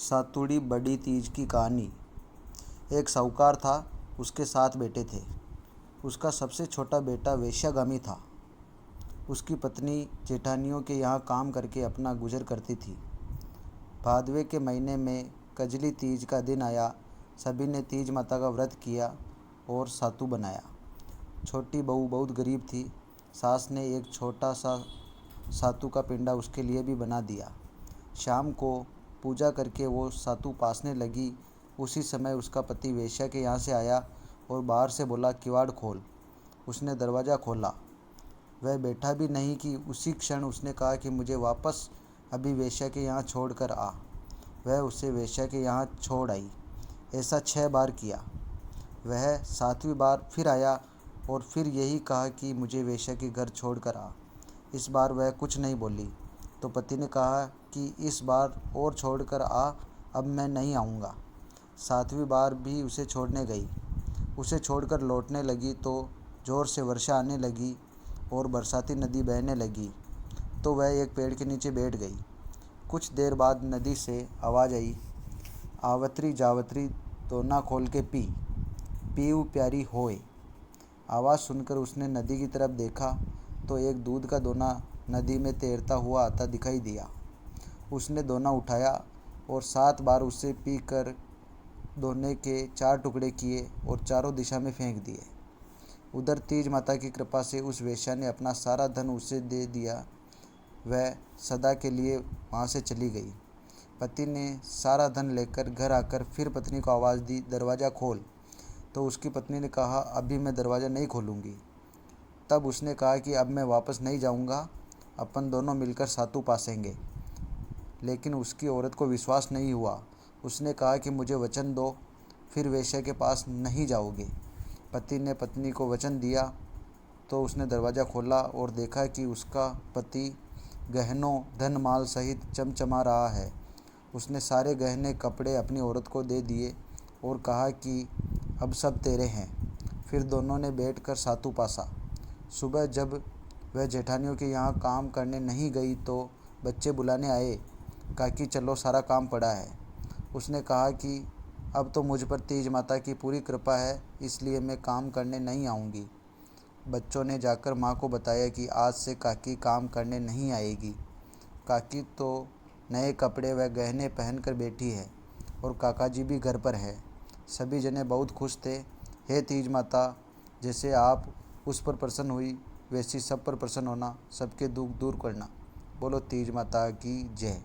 सातुड़ी बड़ी तीज की कहानी। एक साहूकार था, उसके 7 बेटे थे। उसका सबसे छोटा बेटा वेश्यागामी था। उसकी पत्नी जेठानियों के यहाँ काम करके अपना गुजर करती थी। भादवे के महीने में कजली तीज का दिन आया। सभी ने तीज माता का व्रत किया और सातु बनाया। छोटी बहू बहुत गरीब थी। सास ने एक छोटा सा सातु का पिंडा उसके लिए भी बना दिया। शाम को पूजा करके वो सातु पासने लगी। उसी समय उसका पति वेश्या के यहाँ से आया और बाहर से बोला, किवाड़ खोल। उसने दरवाज़ा खोला। वह बैठा भी नहीं कि उसी क्षण उसने कहा कि मुझे वापस अभी वेश्या के यहाँ छोड़ कर आ। वह उसे वेश्या के यहाँ छोड़ आई। ऐसा 6 बार किया। वह 7वीं बार फिर आया और फिर यही कहा कि मुझे वेश्या के घर छोड़ कर आ। इस बार वह कुछ नहीं बोली तो पति ने कहा कि इस बार और छोड़ कर आ, अब मैं नहीं आऊँगा। 7वीं बार भी उसे छोड़ने गई। उसे छोड़कर लौटने लगी तो ज़ोर से वर्षा आने लगी और बरसाती नदी बहने लगी। तो वह एक पेड़ के नीचे बैठ गई। कुछ देर बाद नदी से आवाज़ आई, आवतरी जावतरी दोना खोल के पी, पीऊ प्यारी होए। आवाज़ सुनकर उसने नदी की तरफ देखा तो एक दूध का दोना नदी में तैरता हुआ आता दिखाई दिया। उसने दोना उठाया और 7 बार उसे पीकर दोने के 4 टुकड़े किए और चारों दिशा में फेंक दिए। उधर तीज माता की कृपा से उस वेश्या ने अपना सारा धन उसे दे दिया। वह सदा के लिए वहाँ से चली गई। पति ने सारा धन लेकर घर आकर फिर पत्नी को आवाज़ दी, दरवाज़ा खोल। तो उसकी पत्नी ने कहा, अभी मैं दरवाज़ा नहीं खोलूँगी। तब उसने कहा कि अब मैं वापस नहीं जाऊँगा, अपन दोनों मिलकर सातु पासेंगे। लेकिन उसकी औरत को विश्वास नहीं हुआ। उसने कहा कि मुझे वचन दो, फिर वेश्या के पास नहीं जाओगे। पति ने पत्नी को वचन दिया तो उसने दरवाज़ा खोला और देखा कि उसका पति गहनों धन माल सहित चमचमा रहा है। उसने सारे गहने कपड़े अपनी औरत को दे दिए और कहा कि अब सब तेरे हैं। फिर दोनों ने बैठकर सातु पासा। सुबह जब वह जेठानियों के यहाँ काम करने नहीं गई तो बच्चे बुलाने आए, कहा कि चलो सारा काम पड़ा है। उसने कहा कि अब तो मुझ पर तीज माता की पूरी कृपा है, इसलिए मैं काम करने नहीं आऊँगी। बच्चों ने जाकर माँ को बताया कि आज से काकी काम करने नहीं आएगी। काकी तो नए कपड़े व गहने पहनकर बैठी है और काका जी भी घर पर है। सभी जने बहुत खुश थे। हे तीज माता, जैसे आप उस पर प्रसन्न हुई वैसी सब पर प्रसन्न होना, सबके दुख दूर करना। बोलो तीज माता की जय।